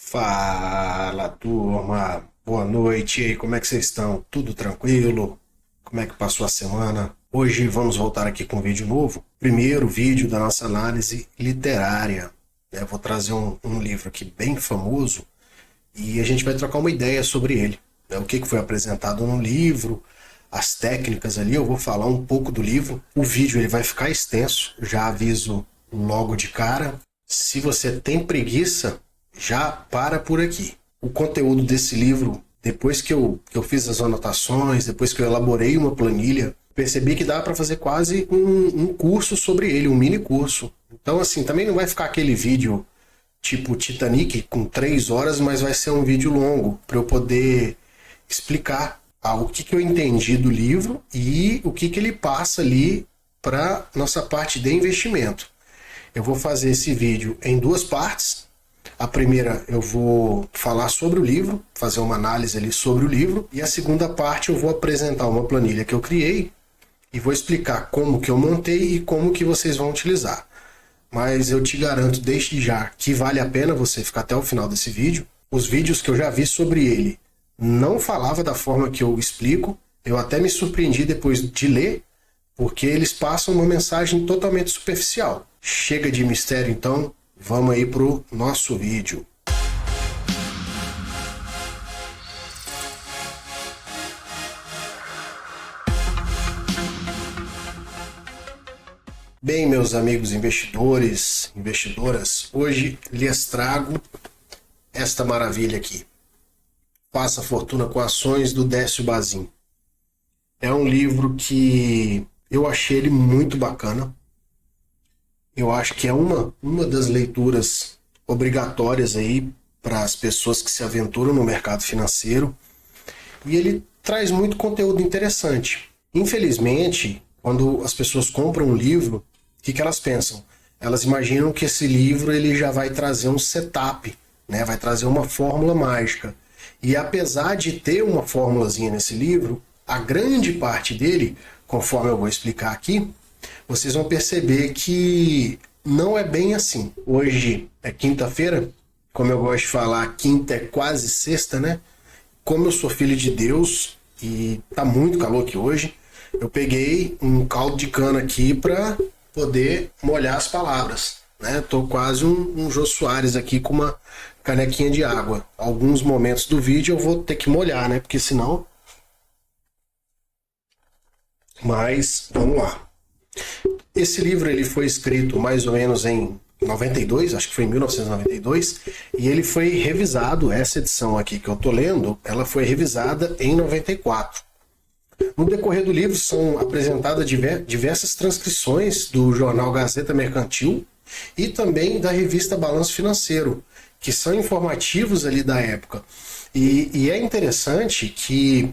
Fala, turma. Boa noite. E aí, como é que vocês estão? Tudo tranquilo? Como é que passou a semana? Hoje vamos voltar aqui com um vídeo novo. Primeiro vídeo da nossa análise literária. Eu vou trazer um livro aqui bem famoso e a gente vai trocar uma ideia sobre ele. O que foi apresentado no livro, as técnicas ali. Eu vou falar um pouco do livro. O vídeo ele vai ficar extenso, já aviso logo de cara. Se você tem preguiça, já para por aqui. O conteúdo desse livro, depois que eu fiz as anotações, depois que eu elaborei uma planilha, percebi que dá para fazer quase um curso sobre ele, um mini curso. Então, assim, também não vai ficar aquele vídeo tipo Titanic com 3 horas, mas vai ser um vídeo longo para eu poder explicar o que eu entendi do livro e o que ele passa ali para nossa parte de investimento. Eu vou fazer esse vídeo em 2 partes. A primeira eu vou falar sobre o livro, fazer uma análise ali sobre o livro, e a segunda parte eu vou apresentar uma planilha que eu criei e vou explicar como que eu montei e como que vocês vão utilizar. Mas eu te garanto desde já que vale a pena você ficar até o final desse vídeo. Os vídeos que eu já vi sobre ele não falava da forma que eu explico, eu até me surpreendi depois de ler, porque eles passam uma mensagem totalmente superficial. Chega de mistério então, vamos aí pro nosso vídeo. Bem, meus amigos investidores, investidoras, hoje lhes trago esta maravilha aqui. Faça fortuna com ações do Décio Bazin. É um livro que eu achei ele muito bacana. Eu acho que é uma das leituras obrigatórias aí para as pessoas que se aventuram no mercado financeiro. E ele traz muito conteúdo interessante. Infelizmente, quando as pessoas compram um livro, o que elas pensam? Elas imaginam que esse livro ele já vai trazer um setup, né? Vai trazer uma fórmula mágica. E apesar de ter uma fórmulazinha nesse livro, a grande parte dele, conforme eu vou explicar aqui, vocês vão perceber que não é bem assim. Hoje é quinta-feira, como eu gosto de falar, quinta é quase sexta, né? Como eu sou filho de Deus e tá muito calor aqui hoje, eu peguei um caldo de cana aqui para poder molhar as palavras, né? Tô quase um Jô Soares aqui com uma canequinha de água. Alguns momentos do vídeo eu vou ter que molhar, né? Porque senão... Mas vamos lá. Esse livro ele foi escrito mais ou menos em 92, acho que foi em 1992, e ele foi revisado, essa edição aqui que eu estou lendo, ela foi revisada em 94. No decorrer do livro são apresentadas diversas transcrições do jornal Gazeta Mercantil e também da revista Balanço Financeiro, que são informativos ali da época. E é interessante que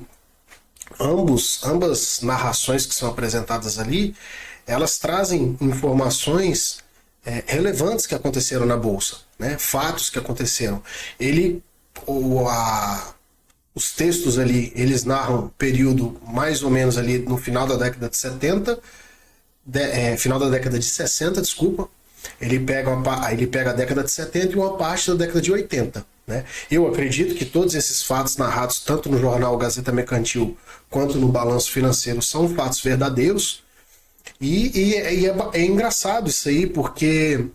ambas narrações que são apresentadas ali, elas trazem informações relevantes que aconteceram na Bolsa, né? Fatos que aconteceram. Os textos ali, eles narram período mais ou menos ali no final da década de 70, final da década de 60, desculpa. Ele pega a década de 70 e uma parte da década de 80. Né? Eu acredito que todos esses fatos narrados tanto no jornal Gazeta Mercantil quanto no Balanço Financeiro são fatos verdadeiros. É engraçado isso aí, porque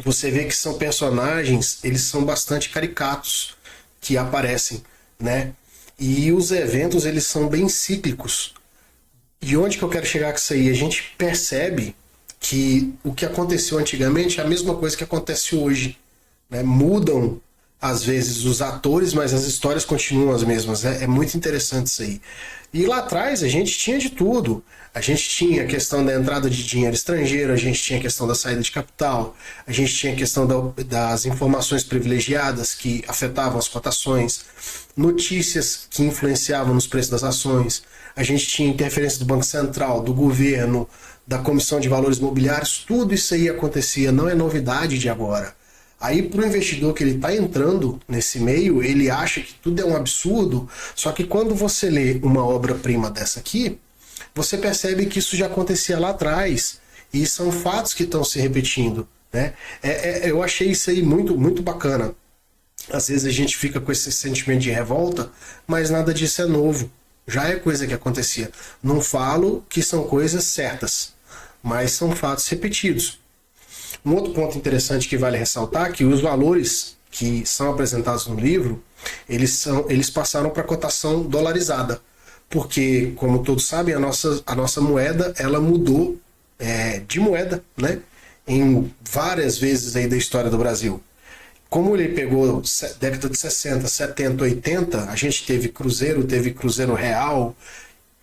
você vê que são personagens, eles são bastante caricatos que aparecem, né? E os eventos, eles são bem cíclicos. E onde que eu quero chegar com isso aí? A gente percebe que o que aconteceu antigamente é a mesma coisa que acontece hoje, né? Mudam, às vezes, os atores, mas as histórias continuam as mesmas. É muito interessante isso aí. E lá atrás a gente tinha de tudo. A gente tinha a questão da entrada de dinheiro estrangeiro, a gente tinha a questão da saída de capital, a gente tinha a questão das informações privilegiadas que afetavam as cotações, notícias que influenciavam nos preços das ações, a gente tinha interferência do Banco Central, do governo, da Comissão de Valores Mobiliários, tudo isso aí acontecia, não é novidade de agora. Aí para o investidor que ele está entrando nesse meio, ele acha que tudo é um absurdo, só que quando você lê uma obra-prima dessa aqui, você percebe que isso já acontecia lá atrás, e são fatos que estão se repetindo. Né? Eu achei isso aí muito, muito bacana. Às vezes a gente fica com esse sentimento de revolta, mas nada disso é novo. Já é coisa que acontecia. Não falo que são coisas certas, mas são fatos repetidos. Um outro ponto interessante que vale ressaltar é que os valores que são apresentados no livro, eles passaram para cotação dolarizada. Porque, como todos sabem, a nossa moeda ela mudou de moeda, né? Em várias vezes aí da história do Brasil. Como ele pegou década de 60, 70, 80, a gente teve cruzeiro real,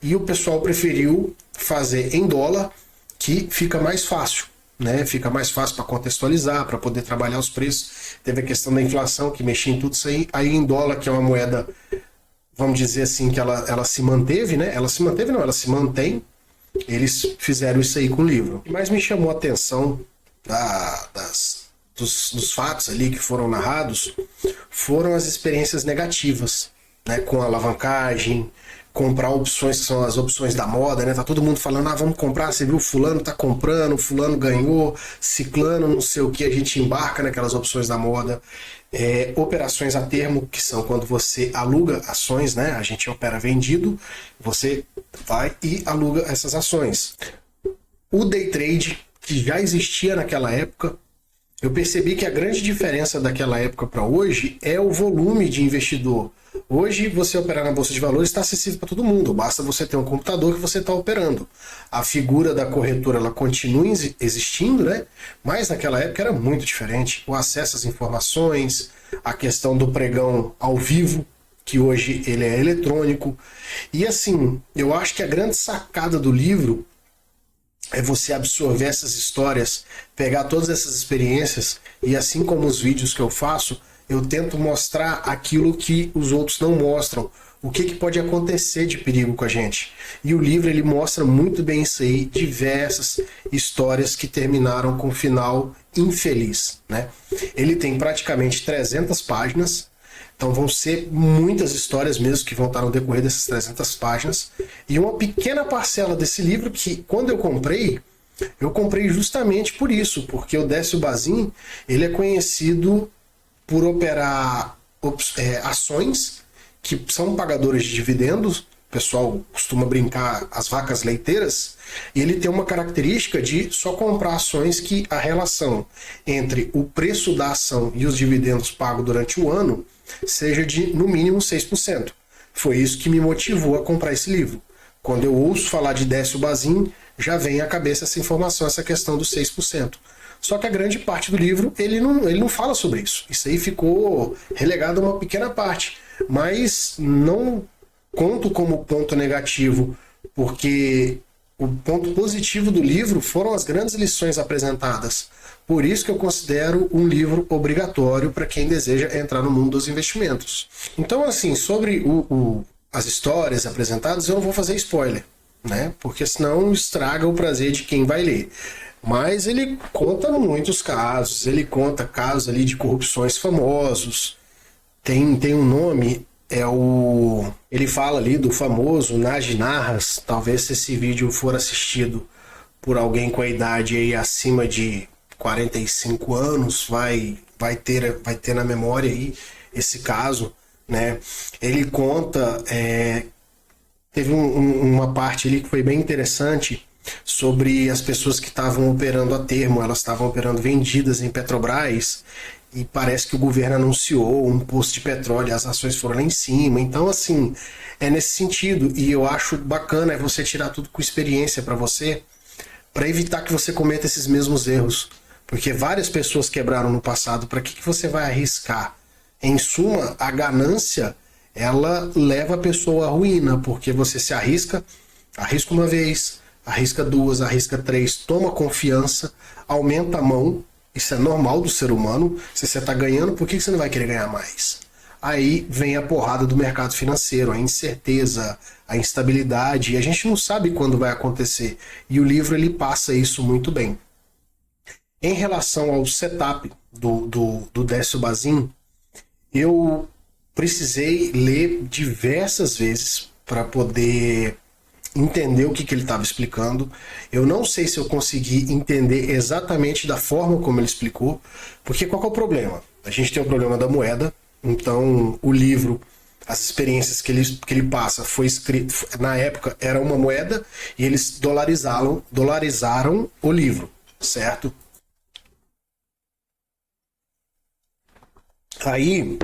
e o pessoal preferiu fazer em dólar, que fica mais fácil, né? Fica mais fácil para contextualizar, para poder trabalhar os preços. Teve a questão da inflação, que mexia em tudo isso aí. Aí em dólar, que é uma moeda, vamos dizer assim, que ela se manteve, né? Ela se manteve, não, ela se mantém. Eles fizeram isso aí com o livro. O que mais me chamou a atenção dos fatos ali que foram narrados foram as experiências negativas, né, com a alavancagem, comprar opções que são as opções da moda, né? Tá todo mundo falando, vamos comprar, você viu, fulano tá comprando, fulano ganhou, ciclano, não sei o que, a gente embarca naquelas opções da moda. Operações a termo, que são quando você aluga ações, né? A gente opera vendido, você vai e aluga essas ações. O day trade, que já existia naquela época, eu percebi que a grande diferença daquela época para hoje é o volume de investidor. Hoje, você operar na Bolsa de Valores está acessível para todo mundo. Basta você ter um computador que você está operando. A figura da corretora ela continua existindo, né? Mas naquela época era muito diferente. O acesso às informações, a questão do pregão ao vivo, que hoje ele é eletrônico. E assim, eu acho que a grande sacada do livro é você absorver essas histórias, pegar todas essas experiências e, assim como os vídeos que eu faço, eu tento mostrar aquilo que os outros não mostram, o que pode acontecer de perigo com a gente. E o livro ele mostra muito bem isso aí, diversas histórias que terminaram com um final infeliz, né? Ele tem praticamente 300 páginas, então vão ser muitas histórias mesmo que vão estar no decorrer dessas 300 páginas. E uma pequena parcela desse livro que, quando eu comprei justamente por isso, porque o Décio Bazin, ele é conhecido por operar ações que são pagadoras de dividendos. O pessoal costuma brincar as vacas leiteiras, e ele tem uma característica de só comprar ações que a relação entre o preço da ação e os dividendos pagos durante o ano seja de no mínimo 6%. Foi isso que me motivou a comprar esse livro. Quando eu ouço falar de Décio Bazin, já vem à cabeça essa informação, essa questão dos 6%. Só que a grande parte do livro ele não fala sobre isso. Isso aí ficou relegado a uma pequena parte. Mas não conto como ponto negativo, porque o ponto positivo do livro foram as grandes lições apresentadas. Por isso que eu considero um livro obrigatório para quem deseja entrar no mundo dos investimentos. Então, assim, sobre as histórias apresentadas, eu não vou fazer spoiler, né? Porque senão estraga o prazer de quem vai ler. Mas ele conta muitos casos, ele conta casos ali de corrupções famosos. Tem um nome, ele fala ali do famoso Nagy Narras. Talvez se esse vídeo for assistido por alguém com a idade aí acima de 45 anos, vai ter na memória aí esse caso, né? Ele conta, teve uma parte ali que foi bem interessante sobre as pessoas que estavam operando a termo, elas estavam operando vendidas em Petrobras, e parece que o governo anunciou um posto de petróleo, as ações foram lá em cima. Então, assim, é nesse sentido, e eu acho bacana você tirar tudo com experiência para você, para evitar que você cometa esses mesmos erros. Porque várias pessoas quebraram no passado, para que você vai arriscar? Em suma, a ganância, ela leva a pessoa à ruína, porque você se arrisca uma vez, arrisca duas, arrisca três, toma confiança, aumenta a mão. Isso é normal do ser humano. Se você está ganhando, por que você não vai querer ganhar mais? Aí vem a porrada do mercado financeiro, a incerteza, a instabilidade, e a gente não sabe quando vai acontecer. E o livro ele passa isso muito bem. Em relação ao setup do Décio Bazin, eu precisei ler diversas vezes para poder entender o que ele estava explicando. Eu não sei se eu consegui entender exatamente da forma como ele explicou, porque qual que é o problema? A gente tem o problema da moeda, Então, o livro, as experiências que ele passa, foi escrito, na época era uma moeda e eles dolarizaram o livro, certo? Aí,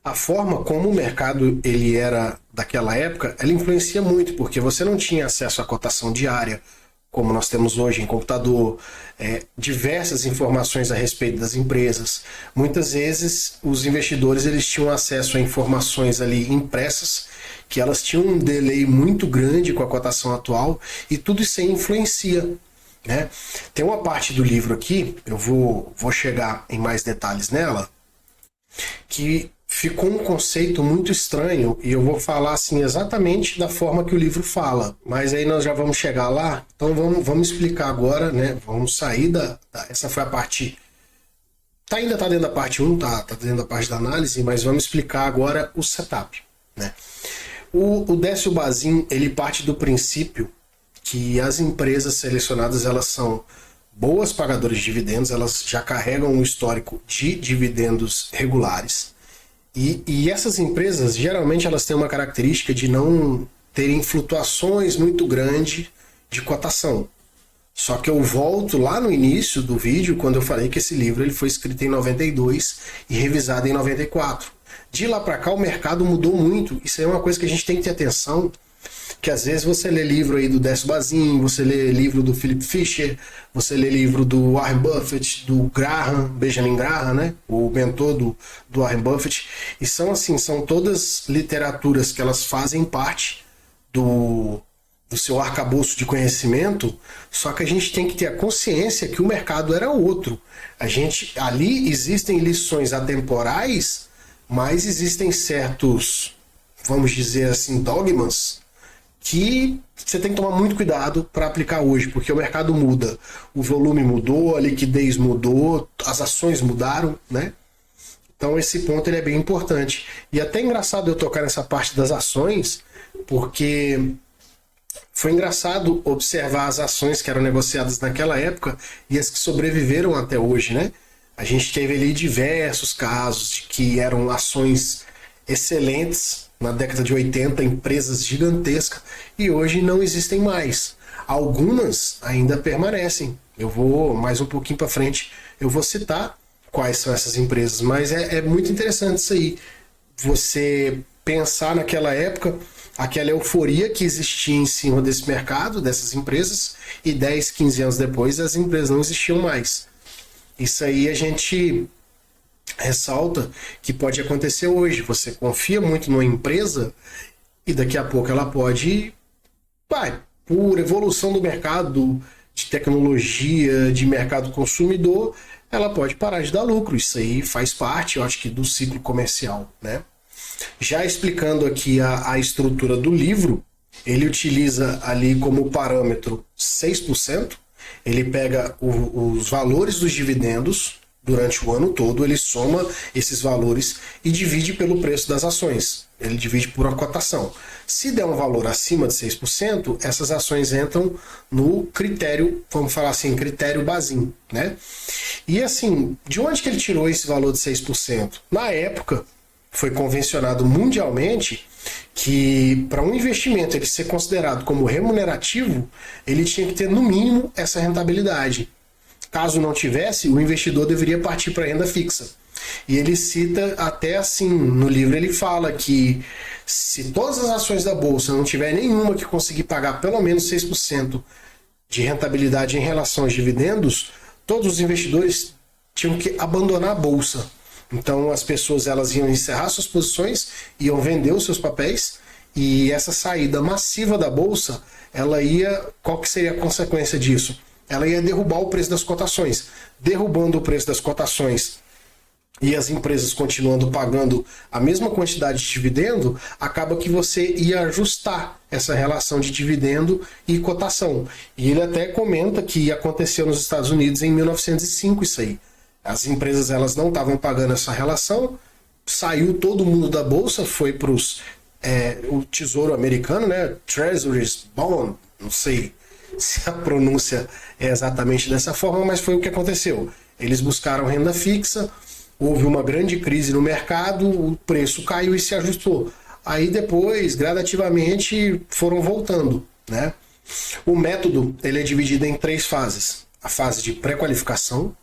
a forma como o mercado ele era daquela época, ela influencia muito, porque você não tinha acesso à cotação diária, como nós temos hoje em computador, diversas informações a respeito das empresas. Muitas vezes os investidores eles tinham acesso a informações ali impressas, que elas tinham um delay muito grande com a cotação atual, e tudo isso aí influencia. Né? Tem uma parte do livro aqui, eu vou chegar em mais detalhes nela, que ficou um conceito muito estranho e eu vou falar assim exatamente da forma que o livro fala, mas aí nós já vamos chegar lá, então vamos explicar agora, né? Vamos sair essa foi a parte, ainda tá dentro da parte 1, tá dentro da parte da análise, mas vamos explicar agora o setup, né? O Décio Bazin, ele parte do princípio que as empresas selecionadas, elas são boas pagadoras de dividendos, elas já carregam um histórico de dividendos regulares. E essas empresas, geralmente, elas têm uma característica de não terem flutuações muito grandes de cotação. Só que eu volto lá no início do vídeo, quando eu falei que esse livro ele foi escrito em 92 e revisado em 94. De lá para cá, o mercado mudou muito. Isso é uma coisa que a gente tem que ter atenção, que às vezes você lê livro aí do Décio Bazin, você lê livro do Philip Fisher, você lê livro do Warren Buffett, do Benjamin Graham, né? O mentor do Warren Buffett. E são todas literaturas que elas fazem parte do seu arcabouço de conhecimento, só que a gente tem que ter a consciência que o mercado era outro. Ali existem lições atemporais, mas existem certos, vamos dizer assim, dogmas que você tem que tomar muito cuidado para aplicar hoje, porque o mercado muda, o volume mudou, a liquidez mudou, as ações mudaram, né? Então esse ponto ele é bem importante. E até engraçado eu tocar nessa parte das ações, porque foi engraçado observar as ações que eram negociadas naquela época e as que sobreviveram até hoje, né? A gente teve ali diversos casos de que eram ações excelentes na década de 80, empresas gigantescas, e hoje não existem mais. Algumas ainda permanecem. Eu vou, mais um pouquinho para frente, eu vou citar quais são essas empresas, mas é muito interessante isso aí. Você pensar naquela época, aquela euforia que existia em cima desse mercado, dessas empresas, e 10, 15 anos depois as empresas não existiam mais. Isso aí a gente ressalta que pode acontecer hoje. Você confia muito numa empresa e daqui a pouco ela pode, por evolução do mercado, de tecnologia, de mercado consumidor, ela pode parar de dar lucro. Isso aí faz parte, eu acho que, do ciclo comercial, né? Já explicando aqui a estrutura do livro, ele utiliza ali como parâmetro 6%, ele pega os valores dos dividendos durante o ano todo, ele soma esses valores e divide pelo preço das ações. Ele divide por uma cotação. Se der um valor acima de 6%, essas ações entram no critério, vamos falar assim, critério Bazin, né? E assim, de onde que ele tirou esse valor de 6%? Na época, foi convencionado mundialmente que para um investimento ele ser considerado como remunerativo, ele tinha que ter no mínimo essa rentabilidade. Caso não tivesse, o investidor deveria partir para a renda fixa. E ele cita até assim, no livro ele fala que se todas as ações da bolsa não tiver nenhuma que conseguir pagar pelo menos 6% de rentabilidade em relação aos dividendos, todos os investidores tinham que abandonar a bolsa. Então as pessoas elas iam encerrar suas posições, iam vender os seus papéis, e essa saída massiva da bolsa, qual que seria a consequência disso? Ela ia derrubar o preço das cotações. Derrubando o preço das cotações e as empresas continuando pagando a mesma quantidade de dividendo, acaba que você ia ajustar essa relação de dividendo e cotação. E ele até comenta que aconteceu nos Estados Unidos em 1905 isso aí. As empresas elas não estavam pagando essa relação, saiu todo mundo da bolsa, foi para o Tesouro Americano, né? Treasuries Bond, não sei se a pronúncia é exatamente dessa forma, mas foi o que aconteceu. Eles buscaram renda fixa, houve uma grande crise no mercado, o preço caiu e se ajustou. Aí depois, gradativamente, foram voltando, né? O método ele é dividido em 3 fases. A fase de pré-qualificação,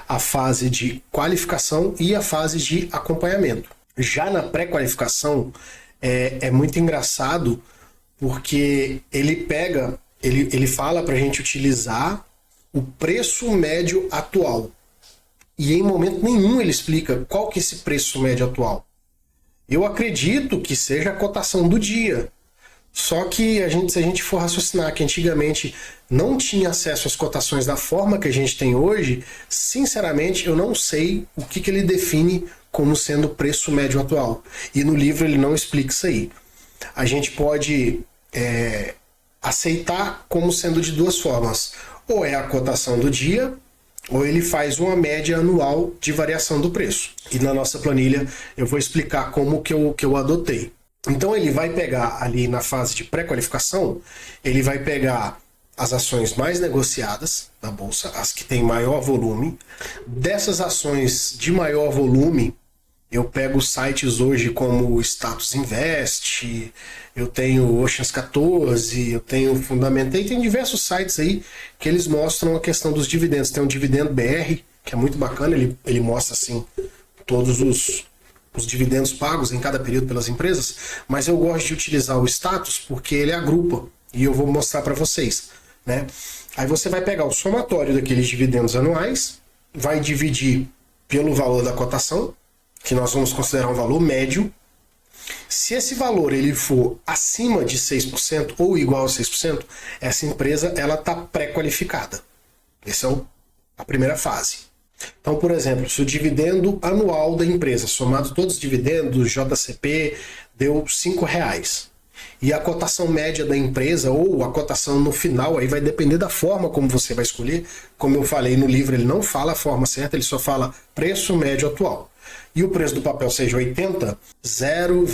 a fase de qualificação e a fase de acompanhamento. Já na pré-qualificação é muito engraçado porque ele fala para a gente utilizar o preço médio atual. E em momento nenhum ele explica qual que é esse preço médio atual. Eu acredito que seja a cotação do dia. Só que se a gente for raciocinar que antigamente não tinha acesso às cotações da forma que a gente tem hoje, sinceramente eu não sei o que ele define como sendo o preço médio atual. E no livro ele não explica isso aí. A gente pode aceitar como sendo de 2 formas. Ou é a cotação do dia, ou ele faz uma média anual de variação do preço. E na nossa planilha eu vou explicar como que eu adotei. Então ele vai pegar ali na fase de pré-qualificação, ele vai pegar as ações mais negociadas da bolsa, as que têm maior volume. Dessas ações de maior volume, eu pego sites hoje como o Status Invest, eu tenho Oceans 14, eu tenho Fundamentei, tem diversos sites aí que eles mostram a questão dos dividendos. Tem o Dividendo BR, que é muito bacana, ele mostra assim todos os dividendos pagos em cada período pelas empresas, mas eu gosto de utilizar o status porque ele agrupa, e eu vou mostrar para vocês, né? Aí você vai pegar o somatório daqueles dividendos anuais, vai dividir pelo valor da cotação, que nós vamos considerar um valor médio. Se esse valor ele for acima de 6% ou igual a 6%, essa empresa ela está pré-qualificada. Essa é a primeira fase. Então, por exemplo, se o dividendo anual da empresa, somado todos os dividendos, JCP, deu R$5, e a cotação média da empresa, ou a cotação no final, aí vai depender da forma como você vai escolher. Como eu falei no livro, ele não fala a forma certa, ele só fala preço médio atual. E o preço do papel seja 80, 0,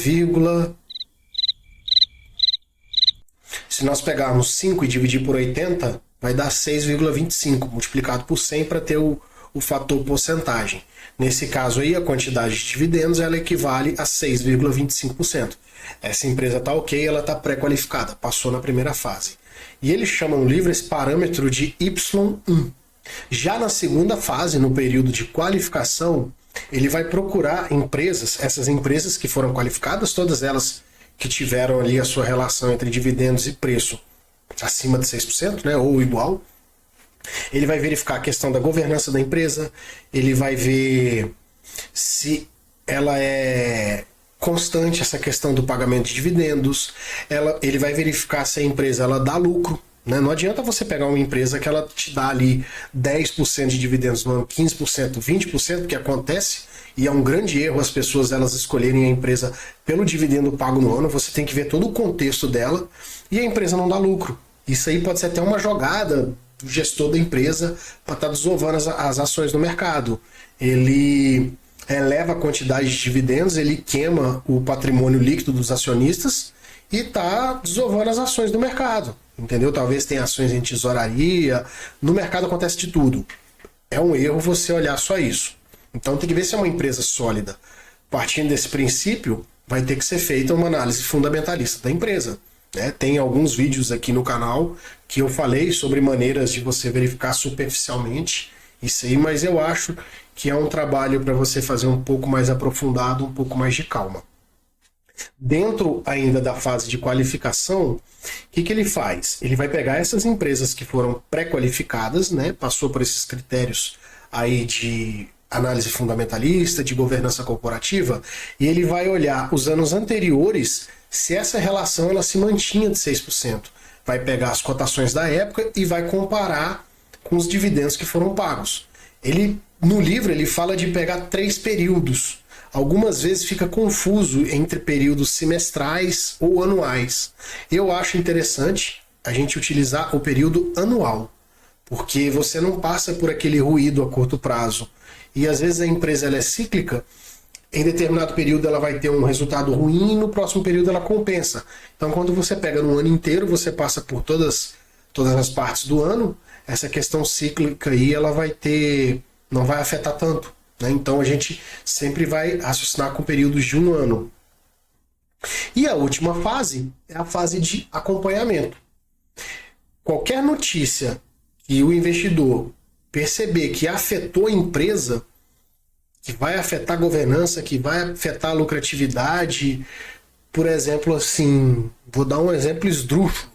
se nós pegarmos 5 e dividir por 80, vai dar 6,25, multiplicado por 100 para ter o fator porcentagem. Nesse caso aí, a quantidade de dividendos ela equivale a 6,25%. Essa empresa está ok, ela está pré-qualificada, passou na primeira fase. E ele chama no livro esse parâmetro de Y1. Já na segunda fase, no período de qualificação, ele vai procurar empresas, essas empresas que foram qualificadas, todas elas que tiveram ali a sua relação entre dividendos e preço acima de 6%, né, ou igual. Ele vai verificar a questão da governança da empresa, ele vai ver se ela é constante, essa questão do pagamento de dividendos, ele vai verificar se a empresa ela dá lucro, né? Não adianta você pegar uma empresa que ela te dá ali 10% de dividendos no ano, 15%, 20%, que acontece, e é um grande erro as pessoas elas escolherem a empresa pelo dividendo pago no ano. Você tem que ver todo o contexto dela, e a empresa não dá lucro. Isso aí pode ser até uma jogada do gestor da empresa para estar desovando as ações no mercado. Ele eleva a quantidade de dividendos, ele queima o patrimônio líquido dos acionistas e está desovando as ações do mercado. Entendeu? Talvez tenha ações em tesouraria, no mercado acontece de tudo. É um erro você olhar só isso. Então tem que ver se é uma empresa sólida. Partindo desse princípio, vai ter que ser feita uma análise fundamentalista da empresa. Tem alguns vídeos aqui no canal que eu falei sobre maneiras de você verificar superficialmente isso aí, mas eu acho que é um trabalho para você fazer um pouco mais aprofundado, um pouco mais de calma. Dentro ainda da fase de qualificação, o que ele faz? Ele vai pegar essas empresas que foram pré-qualificadas, né, passou por esses critérios aí de análise fundamentalista, de governança corporativa, e ele vai olhar os anos anteriores se essa relação ela se mantinha de 6%. Vai pegar as cotações da época e vai comparar com os dividendos que foram pagos. No livro ele fala de pegar 3 períodos. Algumas vezes fica confuso entre períodos semestrais ou anuais. Eu acho interessante a gente utilizar o período anual, porque você não passa por aquele ruído a curto prazo. E às vezes a empresa ela é cíclica, em determinado período ela vai ter um resultado ruim e no próximo período ela compensa. Então quando você pega no ano inteiro, você passa por todas as partes do ano, essa questão cíclica aí ela não vai afetar tanto. né? Então a gente sempre vai raciocinar com períodos de um ano. E a última fase é a fase de acompanhamento. Qualquer notícia que o investidor perceber que afetou a empresa, que vai afetar a governança, que vai afetar a lucratividade, por exemplo, assim, vou dar um exemplo esdrúxulo.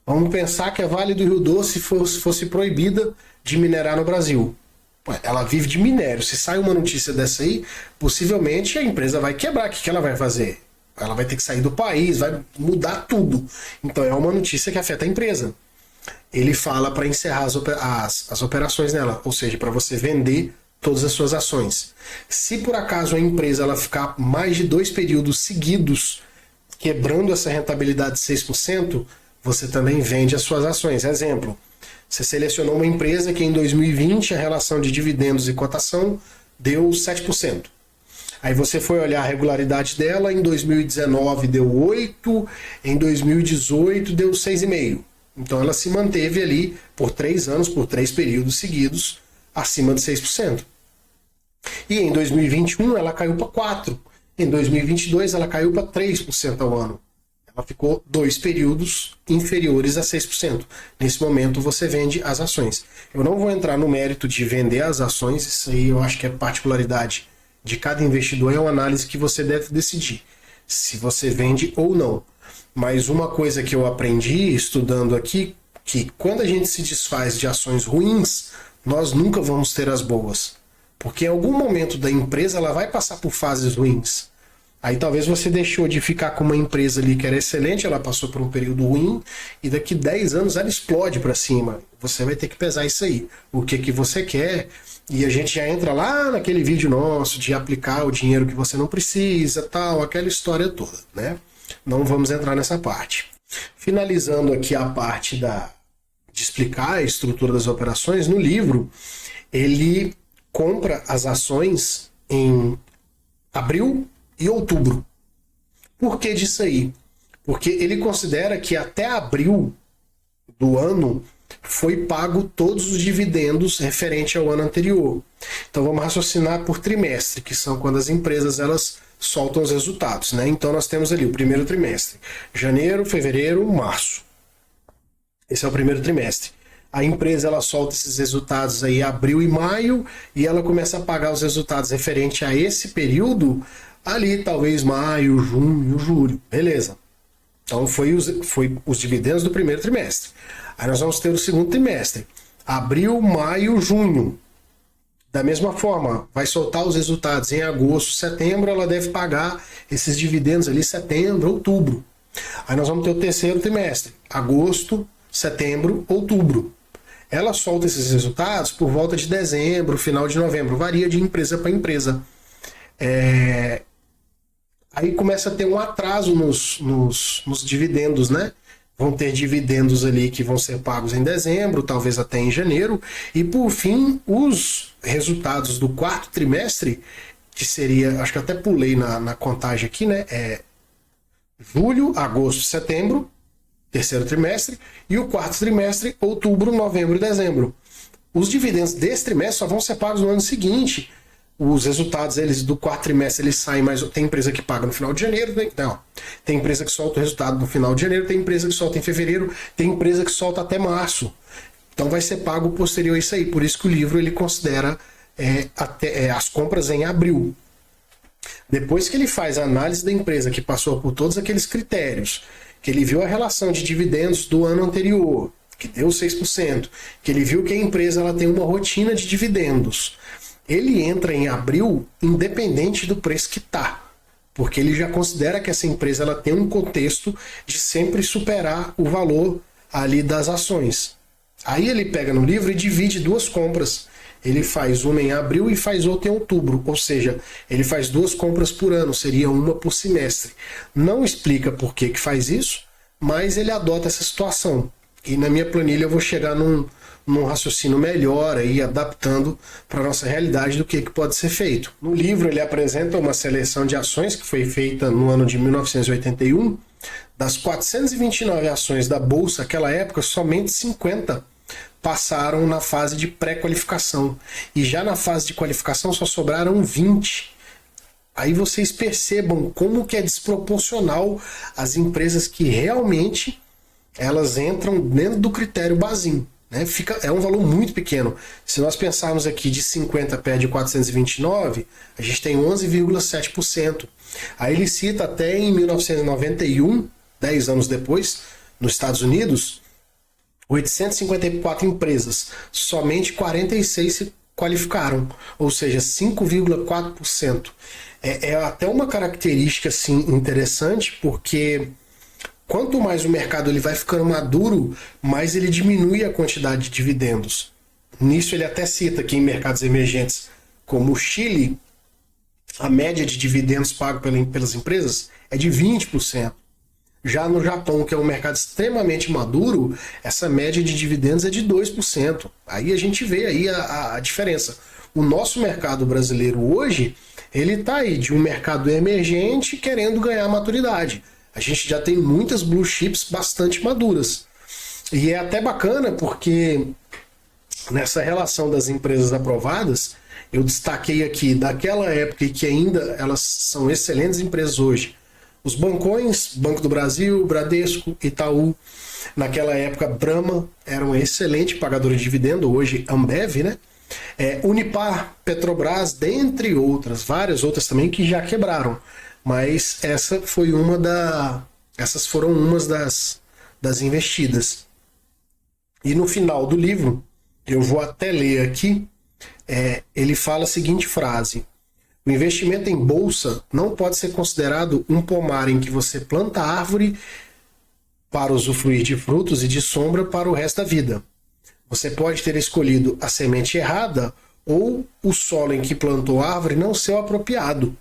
Vamos pensar que a Vale do Rio Doce fosse proibida de minerar no Brasil. Ela vive de minério. Se sai uma notícia dessa aí, possivelmente a empresa vai quebrar. O que ela vai fazer? Ela vai ter que sair do país, vai mudar tudo. Então é uma notícia que afeta a empresa. Ele fala para encerrar as operações nela, ou seja, para você vender todas as suas ações. Se por acaso a empresa ela ficar mais de 2 períodos seguidos quebrando essa rentabilidade de 6%, você também vende as suas ações. Exemplo, você selecionou uma empresa que em 2020 a relação de dividendos e cotação deu 7%. Aí você foi olhar a regularidade dela, em 2019 deu 8%, em 2018 deu 6,5%. Então ela se manteve ali por 3 anos, por 3 períodos seguidos, acima de 6%. E em 2021 ela caiu para 4%. Em 2022 ela caiu para 3% ao ano. Ela ficou 2 períodos inferiores a 6%. Nesse momento você vende as ações. Eu não vou entrar no mérito de vender as ações, isso aí eu acho que é particularidade de cada investidor, é uma análise que você deve decidir se você vende ou não. Mas uma coisa que eu aprendi estudando aqui, que quando a gente se desfaz de ações ruins, nós nunca vamos ter as boas. Porque em algum momento da empresa ela vai passar por fases ruins. Aí talvez você deixou de ficar com uma empresa ali que era excelente, ela passou por um período ruim, e daqui 10 anos ela explode para cima. Você vai ter que pesar isso aí. O que você quer. E a gente já entra lá naquele vídeo nosso de aplicar o dinheiro que você não precisa, tal, aquela história toda, né? Não vamos entrar nessa parte. Finalizando aqui a parte de explicar a estrutura das operações, no livro ele compra as ações em abril e outubro. Por que disso aí? Porque ele considera que até abril do ano foi pago todos os dividendos referente ao ano anterior. Então vamos raciocinar por trimestre, que são quando as empresas elas soltam os resultados, né? Então nós temos ali o primeiro trimestre, janeiro, fevereiro, março. Esse é o primeiro trimestre. A empresa ela solta esses resultados aí abril e maio e ela começa a pagar os resultados referente a esse período ali, talvez maio, junho, julho. Beleza. Então foi os dividendos do primeiro trimestre. Aí nós vamos ter o segundo trimestre. Abril, maio, junho. Da mesma forma, vai soltar os resultados em agosto, setembro, ela deve pagar esses dividendos ali setembro, outubro. Aí nós vamos ter o terceiro trimestre. Agosto, setembro, outubro. Ela solta esses resultados por volta de dezembro, final de novembro. Varia de empresa para empresa. Aí começa a ter um atraso nos dividendos, né? Vão ter dividendos ali que vão ser pagos em dezembro, talvez até em janeiro. E por fim, os resultados do quarto trimestre, que seria, acho que eu até pulei na contagem aqui, né? Julho, agosto, setembro, terceiro trimestre. E o quarto trimestre, outubro, novembro e dezembro. Os dividendos desse trimestre só vão ser pagos no ano seguinte. Os resultados do quarto trimestre eles saem, mas tem empresa que paga no final de janeiro, não. Tem empresa que solta o resultado no final de janeiro, tem empresa que solta em fevereiro, tem empresa que solta até março. Então vai ser pago posterior a isso aí. Por isso que o livro ele considera as compras em abril. Depois que ele faz a análise da empresa que passou por todos aqueles critérios, que ele viu a relação de dividendos do ano anterior, que deu 6%, que ele viu que a empresa ela tem uma rotina de dividendos, ele entra em abril independente do preço que está, porque ele já considera que essa empresa ela tem um contexto de sempre superar o valor ali das ações. Aí ele pega no livro e divide 2 compras. Ele faz uma em abril e faz outra em outubro, ou seja, ele faz 2 compras por ano, seria uma por semestre. Não explica por que faz isso, mas ele adota essa situação. E na minha planilha eu vou chegar num raciocínio melhor aí, adaptando para a nossa realidade do que pode ser feito. No livro ele apresenta uma seleção de ações que foi feita no ano de 1981. Das 429 ações da Bolsa naquela época, somente 50 passaram na fase de pré-qualificação. E já na fase de qualificação só sobraram 20. Aí vocês percebam como que é desproporcional as empresas que realmente elas entram dentro do critério Bazin. Né? É um valor muito pequeno. Se nós pensarmos aqui de 50 perde 429, a gente tem 11,7%. Aí ele cita até em 1991, 10 anos depois, nos Estados Unidos, 854 empresas, somente 46 se qualificaram, ou seja, 5,4%. É até uma característica assim, interessante, porque quanto mais o mercado ele vai ficando maduro, mais ele diminui a quantidade de dividendos. Nisso ele até cita que em mercados emergentes como o Chile, a média de dividendos pagos pelas empresas é de 20%. Já no Japão, que é um mercado extremamente maduro, essa média de dividendos é de 2%. Aí a gente vê aí a diferença. O nosso mercado brasileiro hoje, ele está aí de um mercado emergente querendo ganhar maturidade. A gente já tem muitas blue chips bastante maduras. E é até bacana porque nessa relação das empresas aprovadas, eu destaquei aqui daquela época e que ainda elas são excelentes empresas hoje. Os bancões, Banco do Brasil, Bradesco, Itaú, naquela época Brahma era um excelente pagador de dividendo, hoje Ambev, né? Unipar, Petrobras, dentre outras, várias outras também que já quebraram. Mas essas foram umas das investidas. E no final do livro, eu vou até ler aqui, ele fala a seguinte frase: o investimento em bolsa não pode ser considerado um pomar em que você planta árvore para usufruir de frutos e de sombra para o resto da vida. Você pode ter escolhido a semente errada ou o solo em que plantou a árvore não ser o apropriado.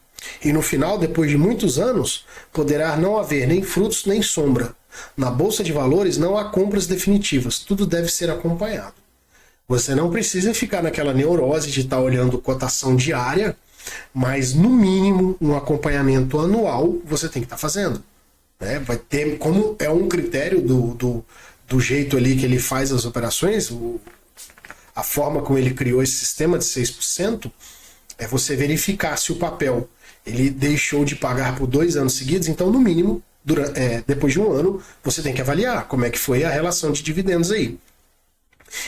E no final, depois de muitos anos, poderá não haver nem frutos nem sombra. Na bolsa de valores não há compras definitivas, tudo deve ser acompanhado. Você não precisa ficar naquela neurose de estar olhando cotação diária, mas no mínimo um acompanhamento anual você tem que estar fazendo. Né? Vai ter, como é um critério do jeito ali que ele faz as operações, a forma como ele criou esse sistema de 6%, é você verificar se o papel ele deixou de pagar por 2 anos seguidos, então no mínimo, depois de um ano, você tem que avaliar como é que foi a relação de dividendos aí.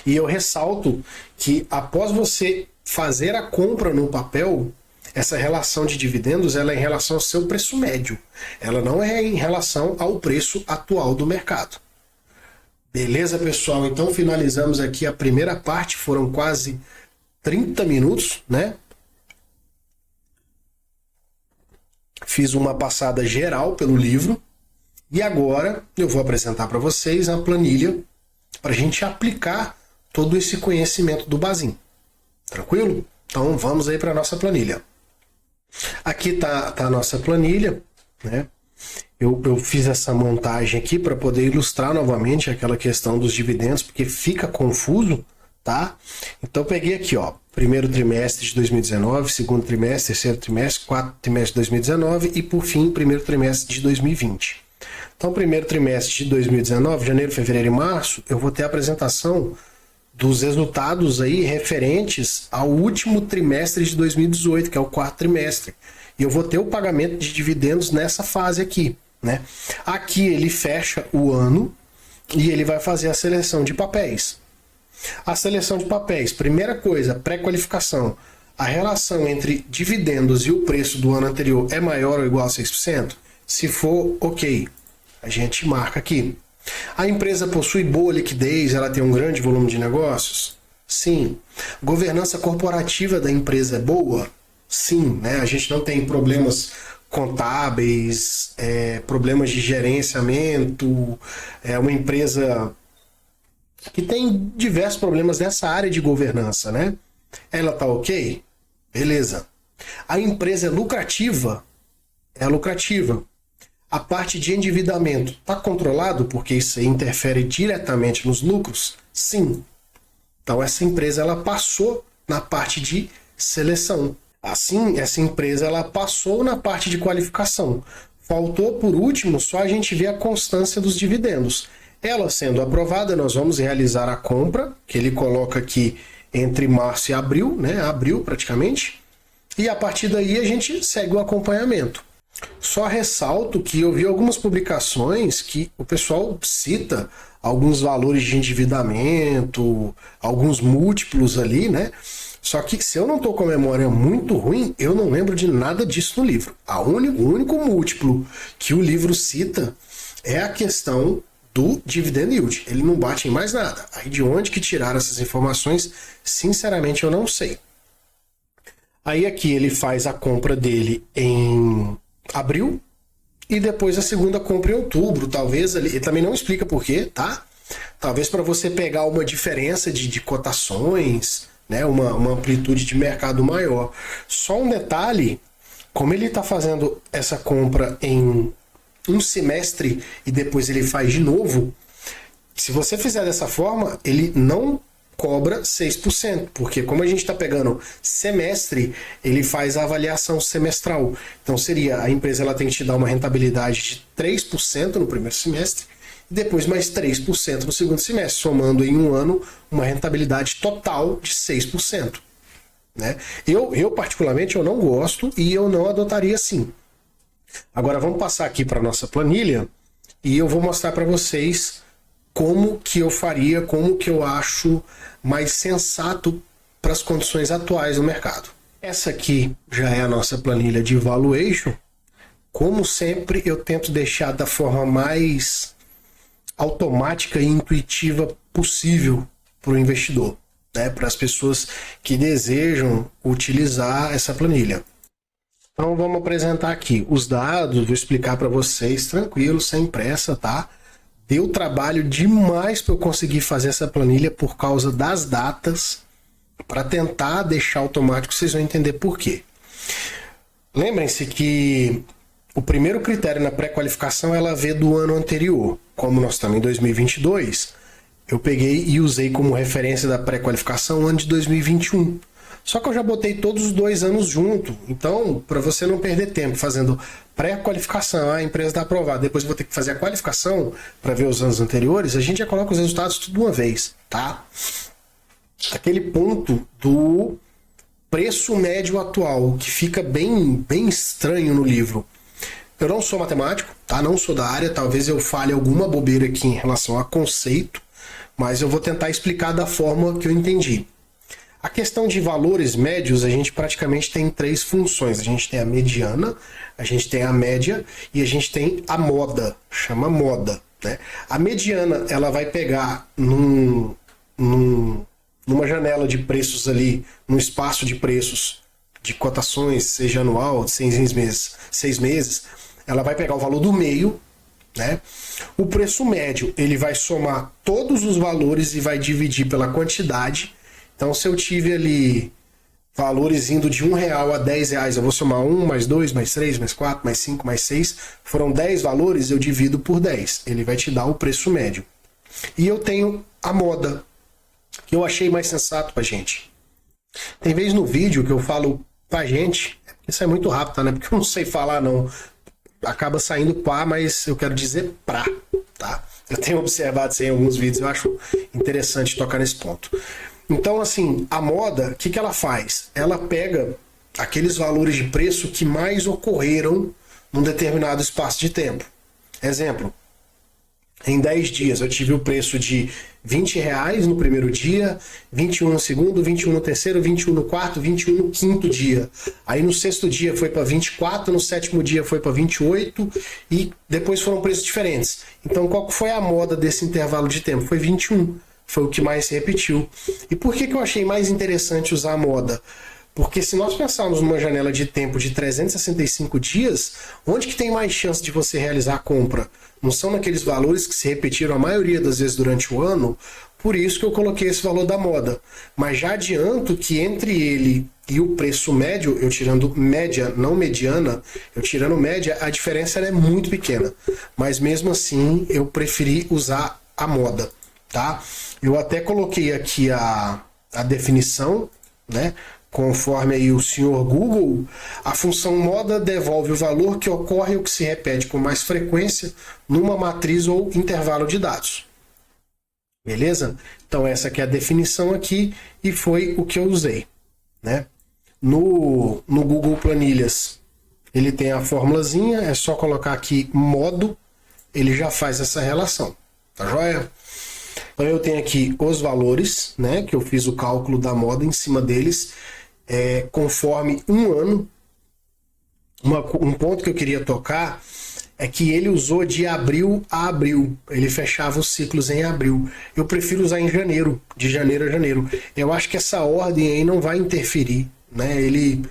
E eu ressalto que após você fazer a compra no papel, essa relação de dividendos ela é em relação ao seu preço médio. Ela não é em relação ao preço atual do mercado. Beleza, pessoal? Então finalizamos aqui a primeira parte, foram quase 30 minutos, né? Fiz uma passada geral pelo livro e agora eu vou apresentar para vocês a planilha para a gente aplicar todo esse conhecimento do Bazin. Tranquilo? Então vamos aí para a nossa planilha. Aqui tá a nossa planilha, né? Eu fiz essa montagem aqui para poder ilustrar novamente aquela questão dos dividendos, porque fica confuso, tá? Então eu peguei aqui, ó, primeiro trimestre de 2019, segundo trimestre, terceiro trimestre, quarto trimestre de 2019 e por fim, primeiro trimestre de 2020. Então, primeiro trimestre de 2019, janeiro, fevereiro e março, eu vou ter a apresentação dos resultados aí referentes ao último trimestre de 2018, que é o quarto trimestre. E eu vou ter o pagamento de dividendos nessa fase aqui, né? Aqui ele fecha o ano e ele vai fazer a seleção de papéis. A seleção de papéis, primeira coisa, pré-qualificação. A relação entre dividendos e o preço do ano anterior é maior ou igual a 6%? Se for, ok. A gente marca aqui. A empresa possui boa liquidez, ela tem um grande volume de negócios? Sim. Governança corporativa da empresa é boa? Sim, né? A gente não tem problemas contábeis, problemas de gerenciamento, é uma empresa que tem diversos problemas nessa área de governança, né? Ela tá ok? Beleza. A empresa é lucrativa? É lucrativa. A parte de endividamento está controlado porque isso interfere diretamente nos lucros? Sim. Então essa empresa ela passou na parte de seleção. Assim, essa empresa ela passou na parte de qualificação. Faltou, por último, só a gente ver a constância dos dividendos. Ela sendo aprovada, nós vamos realizar a compra, que ele coloca aqui entre março e abril, né? Abril praticamente. E a partir daí a gente segue o acompanhamento. Só ressalto que eu vi algumas publicações que o pessoal cita alguns valores de endividamento, alguns múltiplos ali, né? Só que se eu não estou com a memória muito ruim, eu não lembro de nada disso no livro. O único múltiplo que o livro cita é a questão do dividend yield. Ele não bate em mais nada. Aí de onde que tiraram essas informações, sinceramente eu não sei. Aí aqui ele faz a compra dele em abril e depois a segunda compra em outubro. Talvez ele também não explica por quê, tá? Talvez para você pegar uma diferença de cotações, né? Uma amplitude de mercado maior. Só um detalhe, como ele está fazendo essa compra em um semestre e depois ele faz de novo, se você fizer dessa forma, ele não cobra 6%, porque como a gente está pegando semestre, ele faz a avaliação semestral. Então seria, a empresa ela tem que te dar uma rentabilidade de 3% no primeiro semestre e depois mais 3% no segundo semestre, somando em um ano uma rentabilidade total de 6%. Né? Eu particularmente eu não gosto e eu não adotaria assim. Agora vamos passar aqui para a nossa planilha e eu vou mostrar para vocês como que eu faria, como que eu acho mais sensato para as condições atuais do mercado. Essa aqui já é a nossa planilha de valuation. Como sempre, eu tento deixar da forma mais automática e intuitiva possível para o investidor, né? Para as pessoas que desejam utilizar essa planilha. Então vamos apresentar aqui os dados, vou explicar para vocês tranquilo, sem pressa, tá? Deu trabalho demais para eu conseguir fazer essa planilha por causa das datas, para tentar deixar automático, vocês vão entender por quê. Lembrem-se que o primeiro critério na pré-qualificação ela vê do ano anterior. Como nós estamos em 2022, eu peguei e usei como referência da pré-qualificação o ano de 2021. Só que eu já botei todos os 2 anos junto. Então, para você não perder tempo fazendo pré-qualificação, a empresa está aprovada, depois eu vou ter que fazer a qualificação para ver os anos anteriores, a gente já coloca os resultados tudo de uma vez, tá? Aquele ponto do preço médio atual, que fica bem estranho no livro. Eu não sou matemático, tá? Não sou da área, talvez eu fale alguma bobeira aqui em relação a conceito, mas eu vou tentar explicar da forma que eu entendi. A questão de valores médios, a gente praticamente tem 3 funções. A gente tem a mediana, a gente tem a média e a gente tem a moda, chama moda. Né? A mediana, ela vai pegar numa janela de preços ali, num espaço de preços de cotações, seja anual, de 6 meses, ela vai pegar o valor do meio, né? O preço médio, ele vai somar todos os valores e vai dividir pela quantidade. Então, se eu tive ali valores indo de R$1 a R$10, eu vou somar 1, mais 2, mais 3, mais 4, mais 5, mais 6. Foram 10 valores, eu divido por 10. Ele vai te dar o preço médio. E eu tenho a moda, que eu achei mais sensato pra gente. Tem vez no vídeo que eu falo pra gente, isso é muito rápido, tá, né? Porque eu não sei falar, não. Acaba saindo pá, mas eu quero dizer pra, tá? Eu tenho observado isso em alguns vídeos, eu acho interessante tocar nesse ponto. Então, assim, a moda, o que ela faz? Ela pega aqueles valores de preço que mais ocorreram num determinado espaço de tempo. Exemplo, em 10 dias eu tive o preço de R$20 no primeiro dia, 21 no segundo, 21 no terceiro, 21 no quarto, 21 no quinto dia. Aí no 6º dia foi para 24, no 7º dia foi para 28 e depois foram preços diferentes. Então qual foi a moda desse intervalo de tempo? Foi 21. Foi o que mais se repetiu. E por que eu achei mais interessante usar a moda? Porque se nós pensarmos numa janela de tempo de 365 dias, onde que tem mais chance de você realizar a compra? Não são naqueles valores que se repetiram a maioria das vezes durante o ano? Por isso que eu coloquei esse valor da moda. Mas já adianto que entre ele e o preço médio, eu tirando média, não mediana, eu tirando média, a diferença é muito pequena. Mas mesmo assim, eu preferi usar a moda. Tá? Eu até coloquei aqui a definição, né? Conforme aí o senhor Google, a função moda devolve o valor que ocorre ou que se repete com mais frequência numa matriz ou intervalo de dados. Beleza? Então essa aqui é a definição aqui e foi o que eu usei, né? No Google Planilhas ele tem a formulazinha, é só colocar aqui modo, ele já faz essa relação, tá joia? Então eu tenho aqui os valores, né, que eu fiz o cálculo da moda em cima deles, conforme um ano. Um ponto que eu queria tocar é que ele usou de abril a abril, ele fechava os ciclos em abril. Eu prefiro usar em janeiro, de janeiro a janeiro. Eu acho que essa ordem aí não vai interferir, né? Ele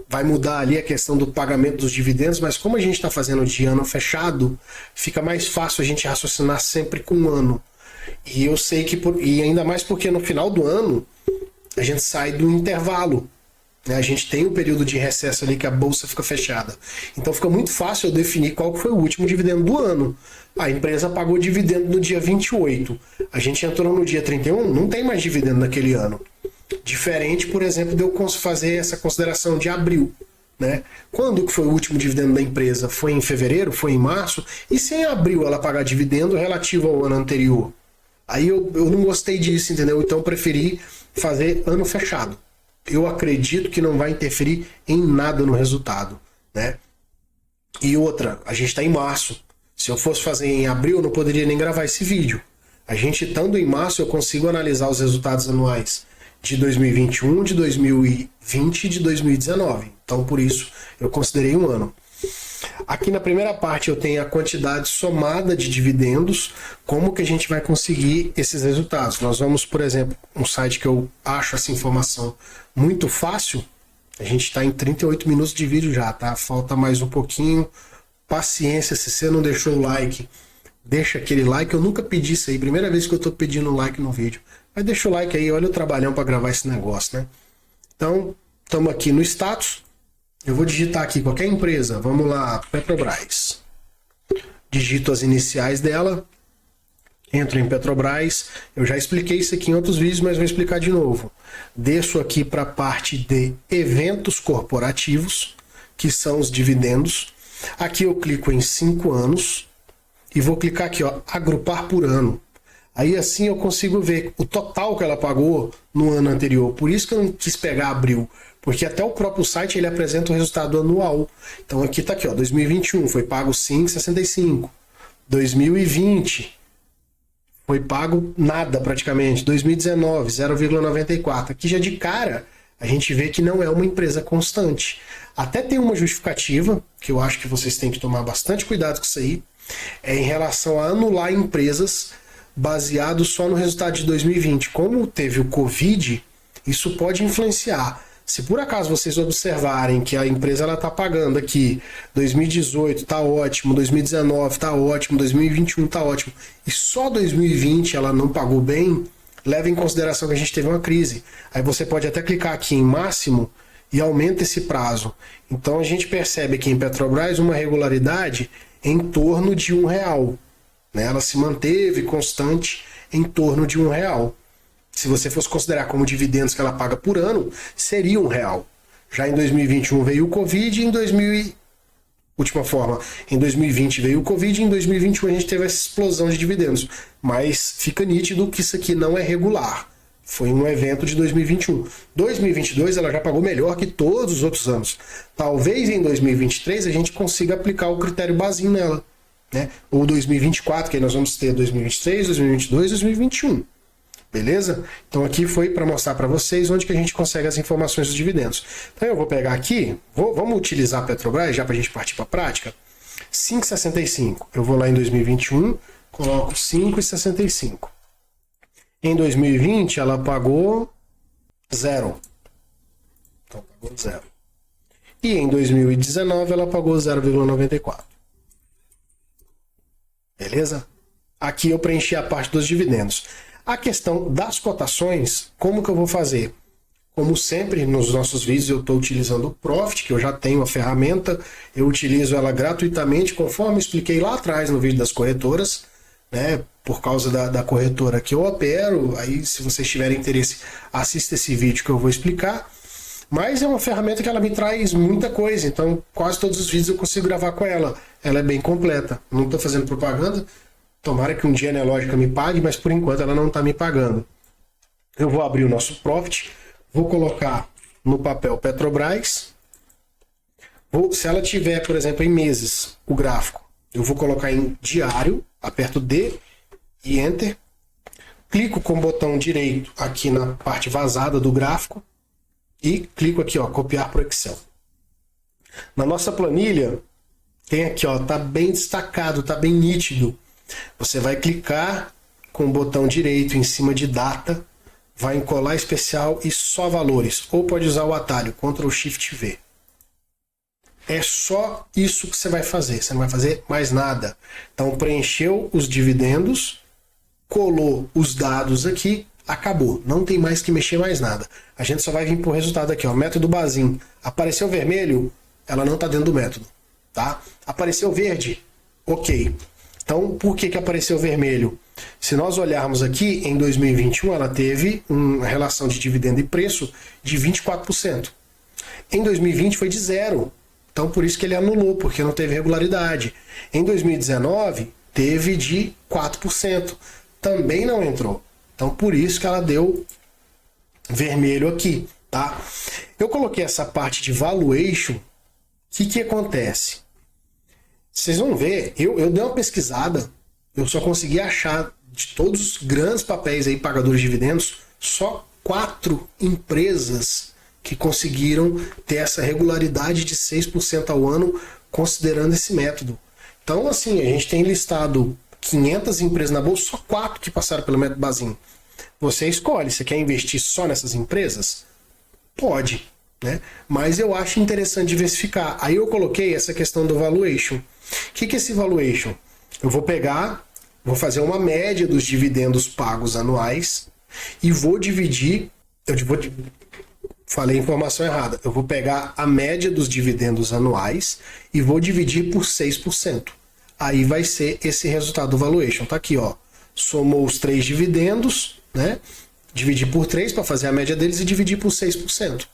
vai mudar ali a questão do pagamento dos dividendos, mas como a gente está fazendo de ano fechado, fica mais fácil a gente raciocinar sempre com um ano. E eu sei que, e ainda mais porque no final do ano, a gente sai do intervalo. A gente tem um período de recesso ali que a bolsa fica fechada. Então fica muito fácil eu definir qual foi o último dividendo do ano. A empresa pagou dividendo no dia 28. A gente entrou no dia 31, não tem mais dividendo naquele ano. Diferente, por exemplo, de eu fazer essa consideração de abril. Né? Quando que foi o último dividendo da empresa? Foi em fevereiro? Foi em março? E se em abril ela pagar dividendo relativo ao ano anterior? Aí eu não gostei disso, entendeu? Então eu preferi fazer ano fechado. Eu acredito que não vai interferir em nada no resultado, né? E outra, a gente está em março. Se eu fosse fazer em abril, eu não poderia nem gravar esse vídeo. A gente estando em março, eu consigo analisar os resultados anuais de 2021, de 2020 e de 2019. Então, por isso, eu considerei um ano. Aqui na primeira parte eu tenho a quantidade somada de dividendos, como que a gente vai conseguir esses resultados. Nós vamos, por exemplo, um site que eu acho essa informação muito fácil, a gente está em 38 minutos de vídeo já, tá? Falta mais um pouquinho, paciência, se você não deixou o like, deixa aquele like, eu nunca pedi isso aí, primeira vez que eu estou pedindo like no vídeo, mas deixa o like aí, olha o trabalhão para gravar esse negócio, né? Então, estamos aqui no status. Eu vou digitar aqui qualquer empresa. Vamos lá, Petrobras. Digito as iniciais dela. Entro em Petrobras. Eu já expliquei isso aqui em outros vídeos, mas vou explicar de novo. Desço aqui para a parte de eventos corporativos, que são os dividendos. Aqui eu clico em 5 anos e vou clicar aqui, ó, agrupar por ano. Aí assim eu consigo ver o total que ela pagou no ano anterior. Por isso que eu não quis pegar abril, porque até o próprio site ele apresenta o resultado anual. Então aqui está aqui, ó, 2021 foi pago 5,65. 2020 foi pago nada praticamente. 2019 0,94. Aqui já de cara a gente vê que não é uma empresa constante. Até tem uma justificativa que eu acho que vocês têm que tomar bastante cuidado com isso aí, é em relação a anular empresas baseado só no resultado de 2020. Como teve o Covid, isso pode influenciar. Se por acaso vocês observarem que a empresa está pagando aqui 2018 está ótimo, 2019 está ótimo, 2021 está ótimo, e só 2020 ela não pagou bem, leve em consideração que a gente teve uma crise. Aí você pode até clicar aqui em máximo e aumenta esse prazo. Então a gente percebe aqui em Petrobras uma regularidade em torno de R$1. Ela se manteve constante em torno de R$1. Se você fosse considerar como dividendos que ela paga por ano, seria R$1. Já em 2021 veio o Covid e em 2020 veio o Covid e em 2021 a gente teve essa explosão de dividendos. Mas fica nítido que isso aqui não é regular. Foi um evento de 2021. 2022 ela já pagou melhor que todos os outros anos. Talvez em 2023 a gente consiga aplicar o critério Bazin nela. Né? Ou 2024, que aí nós vamos ter 2023, 2022 e 2021. Beleza? Então aqui foi para mostrar para vocês onde que a gente consegue as informações dos dividendos. Então eu vou pegar aqui, vamos utilizar a Petrobras já para a gente partir para a prática. 5,65. Eu vou lá em 2021, coloco 5,65. Em 2020 ela pagou 0. Então pagou 0. E em 2019 ela pagou 0,94. Beleza? Aqui eu preenchi a parte dos dividendos. A questão das cotações, como que eu vou fazer? Como sempre, nos nossos vídeos eu estou utilizando o Profit, que eu já tenho a ferramenta, eu utilizo ela gratuitamente, conforme eu expliquei lá atrás no vídeo das corretoras, né? Por causa da corretora que eu opero. Aí, se vocês tiverem interesse, assista esse vídeo que eu vou explicar. Mas é uma ferramenta que ela me traz muita coisa, então quase todos os vídeos eu consigo gravar com ela. Ela é bem completa. Não estou fazendo propaganda, Tomara que um dia a Nelogica me pague, mas por enquanto ela não está me pagando. Eu vou abrir o nosso Profit, vou colocar no papel Petrobras. Se ela tiver, por exemplo, em meses, o gráfico, eu vou colocar em diário, aperto D e Enter. Clico com o botão direito aqui na parte vazada do gráfico e clico aqui, ó, copiar para o Excel. Na nossa planilha, tem aqui, ó, tá bem destacado, tá bem nítido. Você vai clicar com o botão direito em cima de data, vai em colar especial e só valores, ou pode usar o atalho Ctrl Shift V. É só isso que você vai fazer, você não vai fazer mais nada. Então preencheu os dividendos, colou os dados aqui, acabou. Não tem mais que mexer mais nada. A gente só vai vir para o resultado aqui, ó, método Bazin. Apareceu vermelho, ela não está dentro do método. Tá? Apareceu verde, ok. Então por que apareceu vermelho? Se nós olharmos aqui, em 2021 ela teve uma relação de dividendo e preço de 24%. Em 2020 foi de 0%. Então, por isso que ele anulou, porque não teve regularidade. Em 2019, teve de 4%. Também não entrou. Então, por isso que ela deu vermelho aqui, tá? Eu coloquei essa parte de valuation. O que acontece? Vocês vão ver, eu dei uma pesquisada, eu só consegui achar de todos os grandes papéis aí, pagadores de dividendos, só 4 empresas que conseguiram ter essa regularidade de 6% ao ano, considerando esse método. Então, assim, a gente tem listado 500 empresas na bolsa, só 4 que passaram pelo método Bazin. Você escolhe, você quer investir só nessas empresas? Pode, né? Mas eu acho interessante diversificar. Aí eu coloquei essa questão do valuation. O que é esse valuation? Eu vou pegar, vou fazer uma média dos dividendos pagos anuais e vou dividir, falei a informação errada. Eu vou pegar a média dos dividendos anuais e vou dividir por 6%. Aí vai ser esse resultado do valuation. Tá aqui, ó. Somou os 3 dividendos, né? Dividir por 3 para fazer a média deles e dividir por 6%.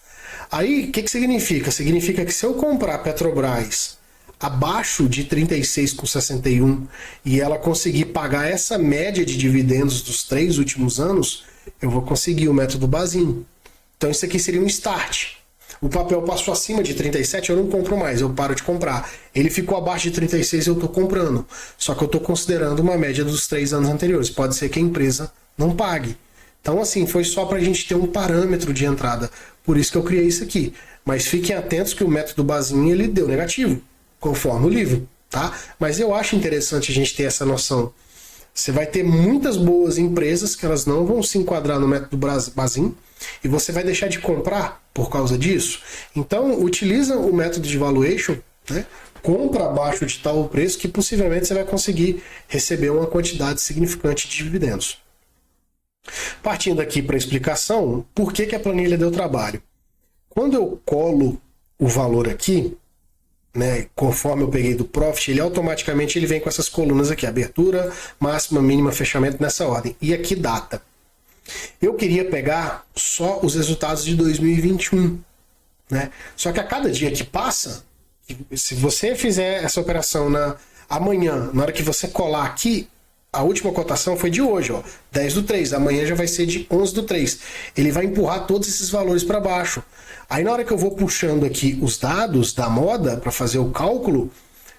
Aí, o que significa? Significa que se eu comprar Petrobras abaixo de 36,61 e ela conseguir pagar essa média de dividendos dos 3 últimos anos, eu vou conseguir o método Bazin. Então isso aqui seria um start. O papel passou acima de 37, eu não compro mais, eu paro de comprar. Ele ficou abaixo de 36, eu estou comprando. Só que eu estou considerando uma média dos 3 anos anteriores. Pode ser que a empresa não pague. Então assim, foi só para a gente ter um parâmetro de entrada. Por isso que eu criei isso aqui. Mas fiquem atentos que o método Bazin ele deu negativo, conforme o livro. Tá? Mas eu acho interessante a gente ter essa noção. Você vai ter muitas boas empresas que elas não vão se enquadrar no método Bazin e você vai deixar de comprar por causa disso. Então, utiliza o método de valuation, né? Compra abaixo de tal preço que possivelmente você vai conseguir receber uma quantidade significante de dividendos. Partindo aqui para a explicação, por que a planilha deu trabalho? Quando eu colo o valor aqui, né, conforme eu peguei do Profit, ele automaticamente vem com essas colunas aqui, abertura, máxima, mínima, fechamento nessa ordem. E aqui data. Eu queria pegar só os resultados de 2021. Né? Só que a cada dia que passa, se você fizer essa operação amanhã, na hora que você colar aqui, a última cotação foi de hoje, ó, 10/3. Amanhã já vai ser de 11/3. Ele vai empurrar todos esses valores para baixo. Aí na hora que eu vou puxando aqui os dados da moda para fazer o cálculo,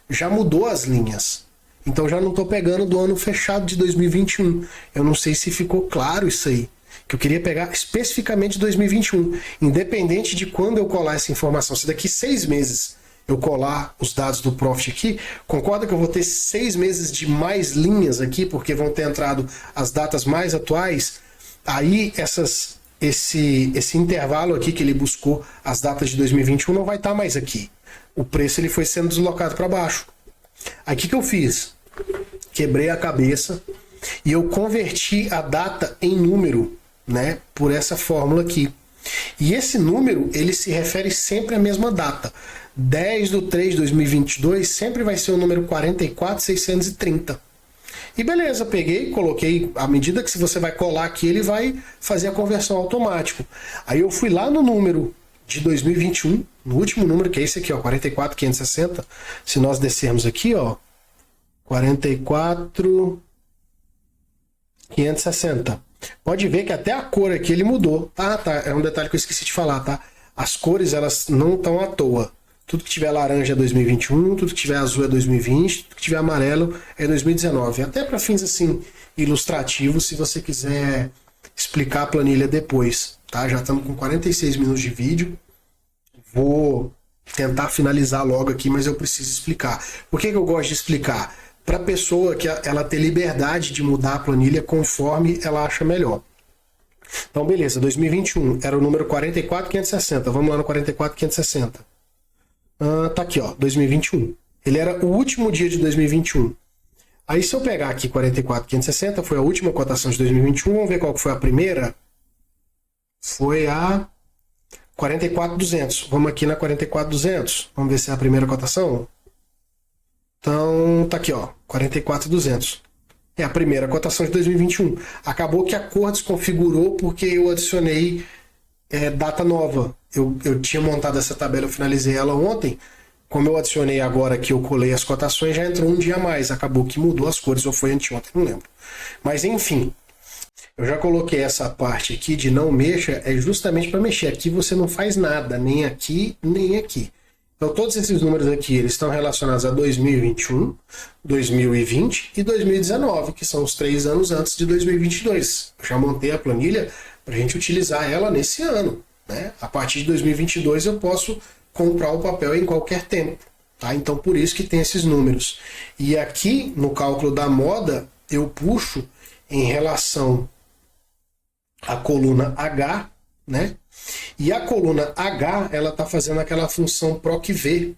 já mudou as linhas. Então já não estou pegando do ano fechado de 2021. Eu não sei se ficou claro isso aí. Que eu queria pegar especificamente 2021. Independente de quando eu colar essa informação. Se daqui 6 meses eu colar os dados do Profit aqui, concorda que eu vou ter 6 meses de mais linhas aqui, porque vão ter entrado as datas mais atuais. Aí esse intervalo aqui que ele buscou, as datas de 2021, não vai estar mais aqui. O preço ele foi sendo deslocado para baixo. Aí o que eu fiz? Quebrei a cabeça e eu converti a data em número, né, por essa fórmula aqui. E esse número ele se refere sempre à mesma data. 10/3/2022 sempre vai ser o número 44.630. E beleza, peguei, coloquei, à medida que você vai colar aqui, ele vai fazer a conversão automático. Aí eu fui lá no número de 2021, no último número, que é esse aqui, ó, 44.560. Se nós descermos aqui, ó, 44, 560. Pode ver que até a cor aqui ele mudou. Tá, é um detalhe que eu esqueci de falar, tá? As cores, elas não estão à toa. Tudo que tiver laranja é 2021, tudo que tiver azul é 2020, tudo que tiver amarelo é 2019. Até para fins assim ilustrativos, se você quiser explicar a planilha depois, tá? Já estamos com 46 minutos de vídeo. Vou tentar finalizar logo aqui, mas eu preciso explicar. Por que eu gosto de explicar? Para a pessoa que ela ter liberdade de mudar a planilha conforme ela acha melhor. Então, beleza, 2021 era o número 44.560. Vamos lá no 44.560. Tá aqui, ó, 2021. Ele era o último dia de 2021. Aí, se eu pegar aqui 44.560, foi a última cotação de 2021. Vamos ver qual foi a primeira? Foi a 44.200. Vamos aqui na 44.200. Vamos ver se é a primeira cotação. Então, tá aqui, ó, 44.200. É a primeira cotação de 2021. Acabou que a cor desconfigurou porque eu adicionei data nova. Eu tinha montado essa tabela, eu finalizei ela ontem. Como eu adicionei agora que eu colei as cotações, já entrou um dia a mais. Acabou que mudou as cores, ou foi anteontem, não lembro. Mas enfim, eu já coloquei essa parte aqui de não mexa, é justamente para mexer. Aqui você não faz nada, nem aqui, nem aqui. Então todos esses números aqui, eles estão relacionados a 2021, 2020 e 2019, que são os 3 anos antes de 2022. Eu já montei a planilha para a gente utilizar ela nesse ano, né? A partir de 2022 eu posso comprar o papel em qualquer tempo, tá? Então por isso que tem esses números. E aqui no cálculo da moda eu puxo em relação à coluna H, né? E a coluna H, ela está fazendo aquela função PROC-V,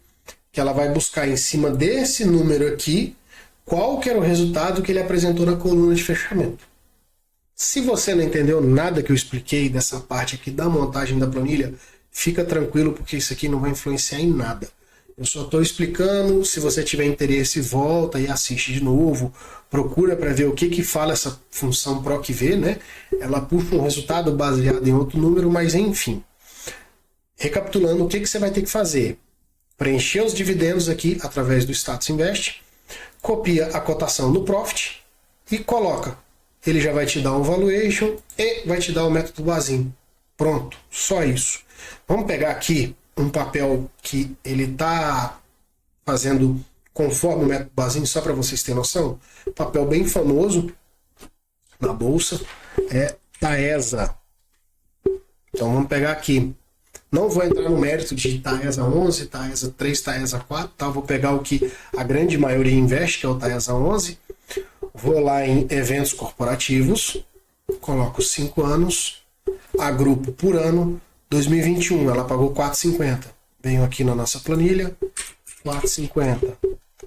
que ela vai buscar em cima desse número aqui qual que era o resultado que ele apresentou na coluna de fechamento. Se você não entendeu nada que eu expliquei dessa parte aqui da montagem da planilha, fica tranquilo, porque isso aqui não vai influenciar em nada. Eu só estou explicando. Se você tiver interesse, volta e assiste de novo. Procura para ver o que fala essa função PROC-V, né? Ela puxa um resultado baseado em outro número, mas enfim. Recapitulando, o que você vai ter que fazer? Preencher os dividendos aqui através do Status Invest, copia a cotação no Profit e coloca. Ele já vai te dar um valuation e vai te dar o método Bazin. Pronto, só isso. Vamos pegar aqui um papel que ele está fazendo conforme o método Bazin, só para vocês terem noção. Papel bem famoso na bolsa é Taesa. Então vamos pegar aqui. Não vou entrar no mérito de Taesa 11, Taesa 3, Taesa 4, tá? Vou pegar o que a grande maioria investe, que é o Taesa 11. Vou lá em eventos corporativos, coloco 5 anos, agrupo por ano. 2021, ela pagou 4,50. Venho aqui na nossa planilha, 4,50.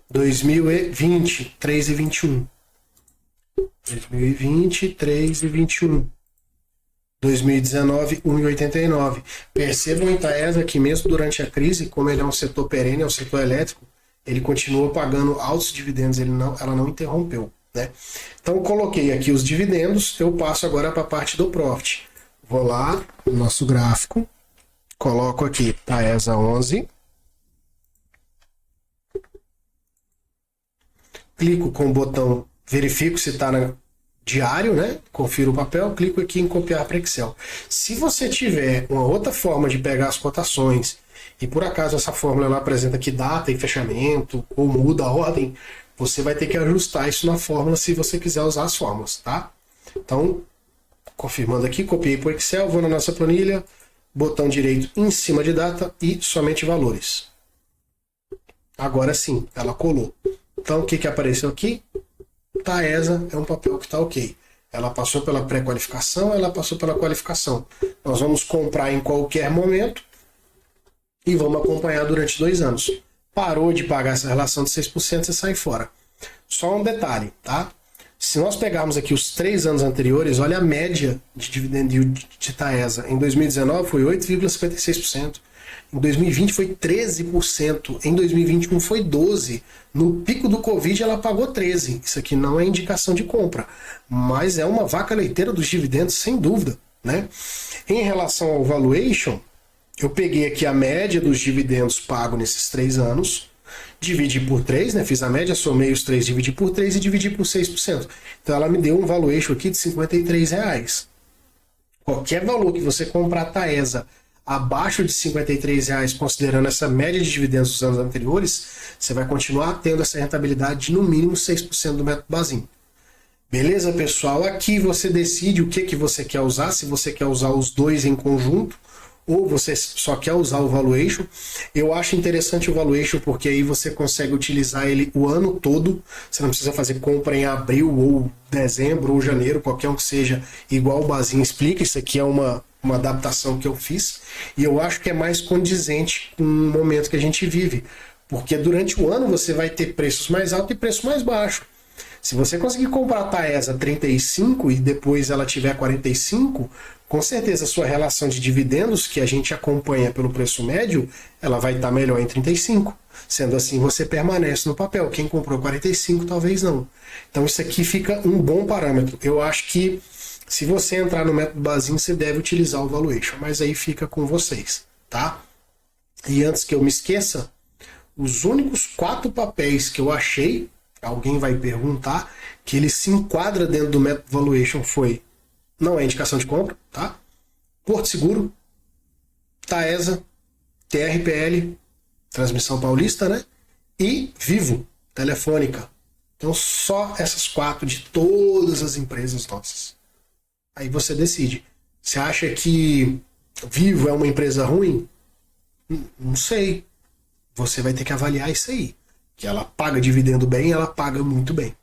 2020, 3,21. 2020, 3,21. 2019, 1,89. Percebam em Taesa que mesmo durante a crise, como ele é um setor perene, é um setor elétrico, ele continua pagando altos dividendos, ela não interrompeu, né? Então coloquei aqui os dividendos, eu passo agora para a parte do Profit. Vou lá no nosso gráfico, coloco aqui Taesa 11, clico com o botão, verifico se está na diário, né? Confiro o papel, clico aqui em copiar para Excel. Se você tiver uma outra forma de pegar as cotações e por acaso essa fórmula ela apresenta que data e fechamento ou muda a ordem, você vai ter que ajustar isso na fórmula se você quiser usar as fórmulas, tá? Então, confirmando aqui, copiei para o Excel, vou na nossa planilha, botão direito em cima de data e somente valores. Agora sim, ela colou. Então o que apareceu aqui? Taesa é um papel que está ok. Ela passou pela pré-qualificação, ela passou pela qualificação. Nós vamos comprar em qualquer momento e vamos acompanhar durante 2 anos. Parou de pagar essa relação de 6%, você sai fora. Só um detalhe, tá? Se nós pegarmos aqui os 3 anos anteriores, olha a média de dividend yield de Taesa. Em 2019 foi 8,56%. Em 2020 foi 13%. Em 2021 foi 12%. No pico do Covid ela pagou 13%. Isso aqui não é indicação de compra, mas é uma vaca leiteira dos dividendos, sem dúvida, né? Em relação ao valuation, eu peguei aqui a média dos dividendos pagos nesses 3 anos, dividi por 3, né? Fiz a média, somei os 3, dividi por 3 e dividi por 6%. Então ela me deu um valuation aqui de R$53. Qualquer valor que você comprar a Taesa abaixo de R$53, considerando essa média de dividendos dos anos anteriores, você vai continuar tendo essa rentabilidade de no mínimo 6% do método Bazin. Beleza, pessoal? Aqui você decide o que você quer usar, se você quer usar os dois em conjunto ou você só quer usar o valuation. Eu acho interessante o valuation porque aí você consegue utilizar ele o ano todo. Você não precisa fazer compra em abril ou dezembro ou janeiro, qualquer um que seja, igual o Bazin explica. Isso aqui é uma adaptação que eu fiz e eu acho que é mais condizente com o momento que a gente vive, porque durante o ano você vai ter preços mais altos e preços mais baixos. Se você conseguir comprar a Taesa 35 e depois ela tiver 45, com certeza a sua relação de dividendos, que a gente acompanha pelo preço médio, ela vai estar melhor em 35. Sendo assim, você permanece no papel. Quem comprou 45, talvez não. Então isso aqui fica um bom parâmetro. Eu acho que se você entrar no método Bazin, você deve utilizar o valuation, mas aí fica com vocês, tá? E antes que eu me esqueça, os únicos 4 papéis que eu achei, alguém vai perguntar, que ele se enquadra dentro do método valuation não é indicação de compra, tá? Porto Seguro, Taesa, TRPL, Transmissão Paulista, né? E Vivo, Telefônica. Então só essas 4 de todas as empresas nossas. Aí você decide. Você acha que Vivo é uma empresa ruim? Não sei. Você vai ter que avaliar isso aí. Que ela paga dividendo bem, ela paga muito bem.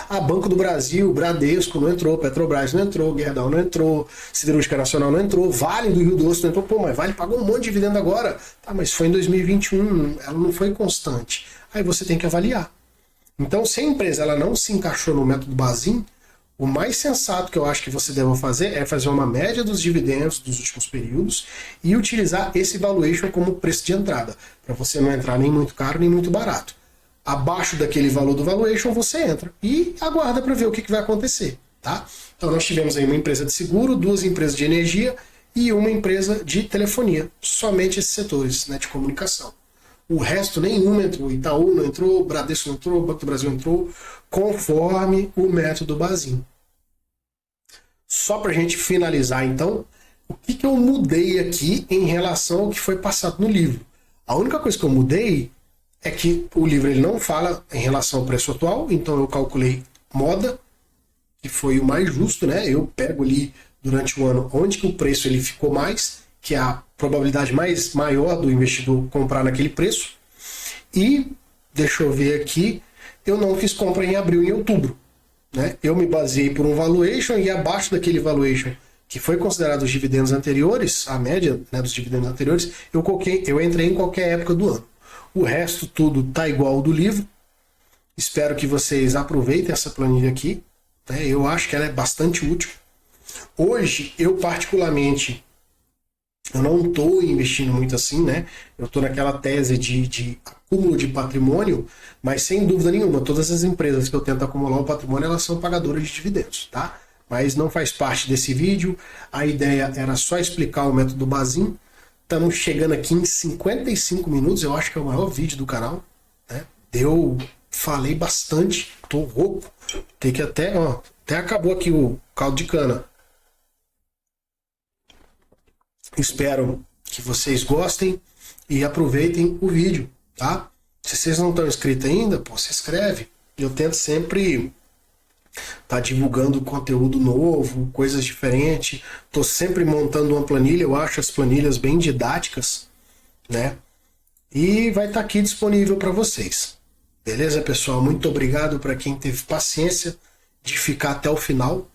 A Banco do Brasil, Bradesco não entrou, Petrobras não entrou, Gerdau não entrou, Siderúrgica Nacional não entrou, Vale do Rio Doce não entrou. Pô, mas Vale pagou um monte de dividendo agora. Tá, mas foi em 2021, ela não foi constante. Aí você tem que avaliar. Então, se a empresa ela não se encaixou no método Bazin, o mais sensato que eu acho que você deve fazer é fazer uma média dos dividendos dos últimos períodos e utilizar esse valuation como preço de entrada, para você não entrar nem muito caro nem muito barato. Abaixo daquele valor do valuation você entra e aguarda para ver o que vai acontecer, tá? Então nós tivemos aí uma empresa de seguro, 2 empresas de energia e uma empresa de telefonia, somente esses setores, né, de comunicação. O resto nenhuma entrou, Itaú não entrou, Bradesco não entrou, Banco do Brasil entrou, conforme o método Bazin. Só para a gente finalizar então, o que eu mudei aqui em relação ao que foi passado no livro? A única coisa que eu mudei é que o livro ele não fala em relação ao preço atual, então eu calculei moda, que foi o mais justo, né? Eu pego ali durante o ano onde que o preço ele ficou mais, que é a probabilidade maior do investidor comprar naquele preço. E, deixa eu ver aqui, eu não fiz compra em abril e em outubro, né? Eu me baseei por um valuation e abaixo daquele valuation, que foi considerado os dividendos anteriores, a média, né, dos dividendos anteriores, eu entrei em qualquer época do ano. O resto tudo tá igual ao do livro. Espero que vocês aproveitem essa planilha aqui, né? Eu acho que ela é bastante útil. Hoje, eu particularmente, eu não estou investindo muito assim, né? Eu estou naquela tese de acúmulo de patrimônio, mas sem dúvida nenhuma, todas as empresas que eu tento acumular o patrimônio, elas são pagadoras de dividendos, tá? Mas não faz parte desse vídeo. A ideia era só explicar o método Bazin. Estamos chegando aqui em 55 minutos, eu acho que é o maior vídeo do canal, né? Falei bastante, tô rouco. Tem que até acabou aqui o caldo de cana. Espero que vocês gostem e aproveitem o vídeo, tá? Se vocês não estão inscritos ainda, pô, se inscreve. Eu tento sempre tá divulgando conteúdo novo, coisas diferentes. Tô sempre montando uma planilha, eu acho as planilhas bem didáticas, né? E vai estar aqui disponível para vocês. Beleza, pessoal? Muito obrigado para quem teve paciência de ficar até o final.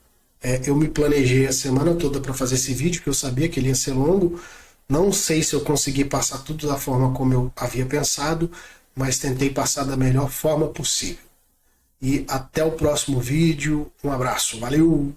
Eu me planejei a semana toda para fazer esse vídeo, que eu sabia que ele ia ser longo. Não sei se eu consegui passar tudo da forma como eu havia pensado, mas tentei passar da melhor forma possível. E até o próximo vídeo. Um abraço. Valeu!